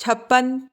56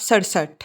67।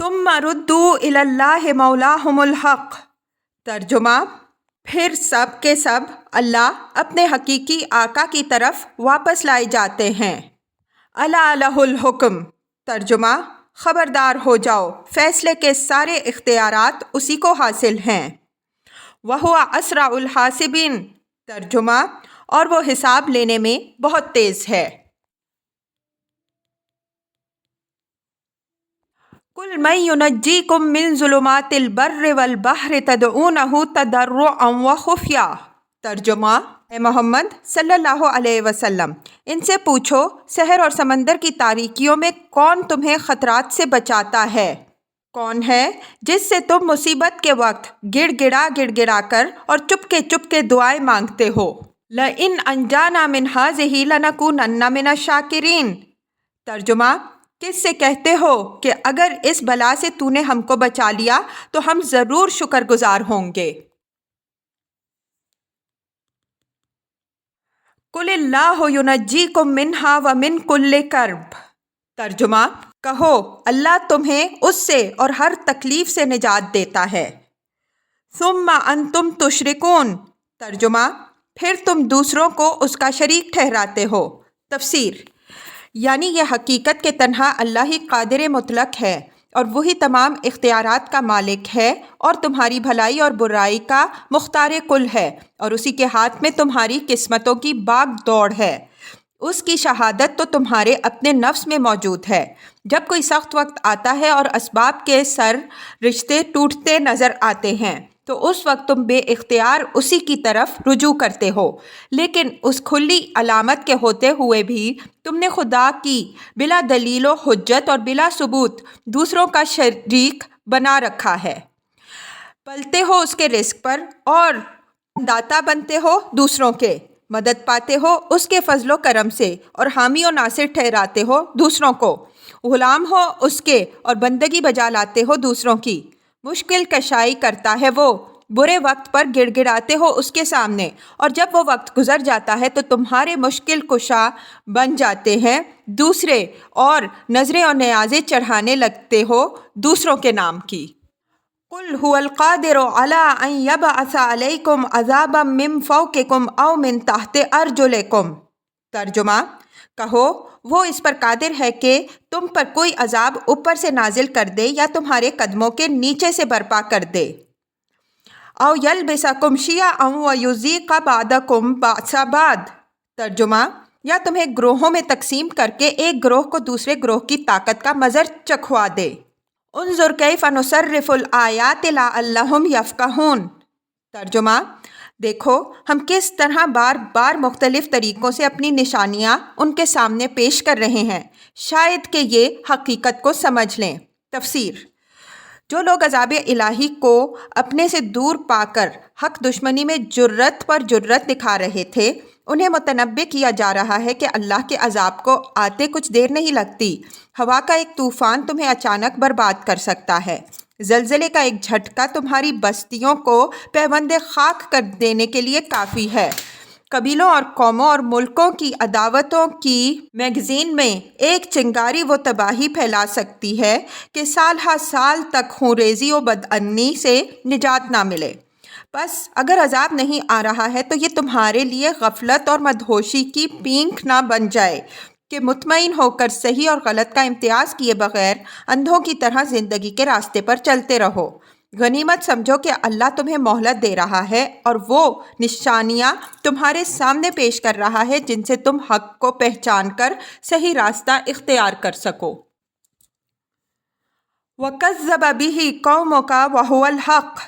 ثم ردوا الی اللہ مولاہم الحق، ترجمہ پھر سب کے سب اللہ اپنے حقیقی آقا کی طرف واپس لائے جاتے ہیں۔ الا لہ الحکم، ترجمہ خبردار ہو جاؤ، فیصلے کے سارے اختیارات اسی کو حاصل ہیں۔ وہو اسرع الحاسبین، ترجمہ اور وہ حساب لینے میں بہت تیز ہے۔ قل من ینجیکم من ظلمات البر والبحر تدعونہ تضرعا وخفیا، ترجمہ اے محمد صلی اللہ علیہ وسلم ان سے پوچھو شہر اور سمندر کی تاریکیوں میں کون تمہیں خطرات سے بچاتا ہے؟ کون ہے جس سے تم مصیبت کے وقت گڑ گڑا کر اور چپکے دعائیں مانگتے ہو؟ لئن انجانا من ہذہ لنکونن من الشاکرین، ترجمہ کس سے کہتے ہو کہ اگر اس بلا سے تو نے ہم کو بچا لیا تو ہم ضرور شکر گزار ہوں گے۔ قل اللہ ینجیکم منہا ومن کل کرب، ترجمہ کہو اللہ تمہیں اس سے اور ہر تکلیف سے نجات دیتا ہے۔ ثم انتم تشرکون، ترجمہ پھر تم دوسروں کو اس کا شریک ٹھہراتے ہو۔ تفسیر یعنی یہ حقیقت کہ تنہا اللہ ہی قادر مطلق ہے اور وہی تمام اختیارات کا مالک ہے اور تمہاری بھلائی اور برائی کا مختار کل ہے اور اسی کے ہاتھ میں تمہاری قسمتوں کی باغ دوڑ ہے۔ اس کی شہادت تو تمہارے اپنے نفس میں موجود ہے۔ جب کوئی سخت وقت آتا ہے اور اسباب کے سر رشتے ٹوٹتے نظر آتے ہیں تو اس وقت تم بے اختیار اسی کی طرف رجوع کرتے ہو، لیکن اس کھلی علامت کے ہوتے ہوئے بھی تم نے خدا کی بلا دلیل و حجت اور بلا ثبوت دوسروں کا شریک بنا رکھا ہے۔ پلتے ہو اس کے رزق پر اور داتا بنتے ہو دوسروں کے، مدد پاتے ہو اس کے فضل و کرم سے اور حامی و ناصر ٹھہراتے ہو دوسروں کو، غلام ہو اس کے اور بندگی بجا لاتے ہو دوسروں کی۔ مشکل کشائی کرتا ہے وہ، برے وقت پر گڑ گڑاتے ہو اس کے سامنے، اور جب وہ وقت گزر جاتا ہے تو تمہارے مشکل کشا بن جاتے ہیں دوسرے اور نظریں اور نیازیں چڑھانے لگتے ہو دوسروں کے نام کی۔ قل هو القادر على ان يبعث عليكم عذابا من فوقكم او من تحت ارجلكم، ترجمہ کہو وہ اس پر قادر ہے کہ تم پر کوئی عذاب اوپر سے نازل کر دے یا تمہارے قدموں کے نیچے سے برپا کر دے۔ او یلبسکم شیعا ویذیق بعضکم بأس بعض، ترجمہ یا تمہیں گروہوں میں تقسیم کر کے ایک گروہ کو دوسرے گروہ کی طاقت کا مظہر چکھوا دے۔ انظر کیف نصرف الآیات لعلہم یفقہون، ترجمہ دیکھو ہم کس طرح بار بار مختلف طریقوں سے اپنی نشانیاں ان کے سامنے پیش کر رہے ہیں، شاید کہ یہ حقیقت کو سمجھ لیں۔ تفسیر جو لوگ عذاب الہی کو اپنے سے دور پا کر حق دشمنی میں جرت پر جرت دکھا رہے تھے، انہیں متنبہ کیا جا رہا ہے کہ اللہ کے عذاب کو آتے کچھ دیر نہیں لگتی۔ ہوا کا ایک طوفان تمہیں اچانک برباد کر سکتا ہے، زلزلے کا ایک جھٹکا تمہاری بستیوں کو پیوند خاک کر دینے کے لیے کافی ہے۔ قبیلوں اور قوموں اور ملکوں کی عداوتوں کی میگزین میں ایک چنگاری وہ تباہی پھیلا سکتی ہے کہ سال ہا سال تک خونریزی و بدامنی سے نجات نہ ملے۔ بس اگر عذاب نہیں آ رہا ہے تو یہ تمہارے لیے غفلت اور مدہوشی کی پینکھ نہ بن جائے کہ مطمئن ہو کر صحیح اور غلط کا امتیاز کیے بغیر اندھوں کی طرح زندگی کے راستے پر چلتے رہو۔ غنیمت سمجھو کہ اللہ تمہیں مہلت دے رہا ہے اور وہ نشانیاں تمہارے سامنے پیش کر رہا ہے جن سے تم حق کو پہچان کر صحیح راستہ اختیار کر سکو۔ وَكَذَّبَ بِهِ قَوْمُكَ وَهُوَ الْحَقُّ،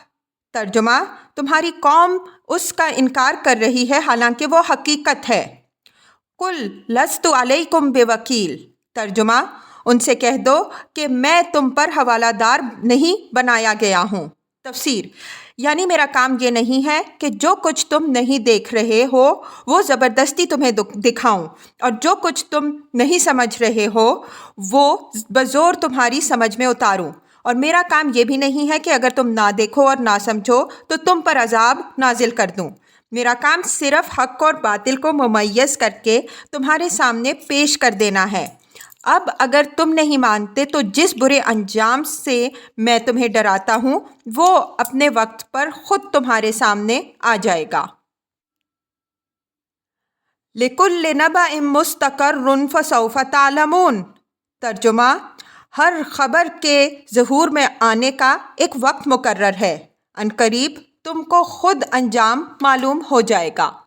ترجمہ تمہاری قوم اس کا انکار کر رہی ہے حالانکہ وہ حقیقت ہے۔ قُلْ لَسْتُ عَلَيْكُمْ بِوَكِيلٍ، ترجمہ ان سے کہہ دو کہ میں تم پر حوالہ دار نہیں بنایا گیا ہوں۔ تفسیر یعنی میرا کام یہ نہیں ہے کہ جو کچھ تم نہیں دیکھ رہے ہو وہ زبردستی تمہیں دکھاؤں، اور جو کچھ تم نہیں سمجھ رہے ہو وہ بزور تمہاری سمجھ میں اتاروں، اور میرا کام یہ بھی نہیں ہے کہ اگر تم نہ دیکھو اور نہ سمجھو تو تم پر عذاب نازل کر دوں۔ میرا کام صرف حق اور باطل کو ممیز کر کے تمہارے سامنے پیش کر دینا ہے۔ اب اگر تم نہیں مانتے تو جس برے انجام سے میں تمہیں ڈراتا ہوں وہ اپنے وقت پر خود تمہارے سامنے آ جائے گا۔ لِكُلِّ نَبَإٍ مُسْتَقَرٌّ فَسَوْفَ تَعْلَمُونَ۔ ترجمہ: ہر خبر کے ظہور میں آنے کا ایک وقت مقرر ہے، عنقریب تم کو خود انجام معلوم ہو جائے گا۔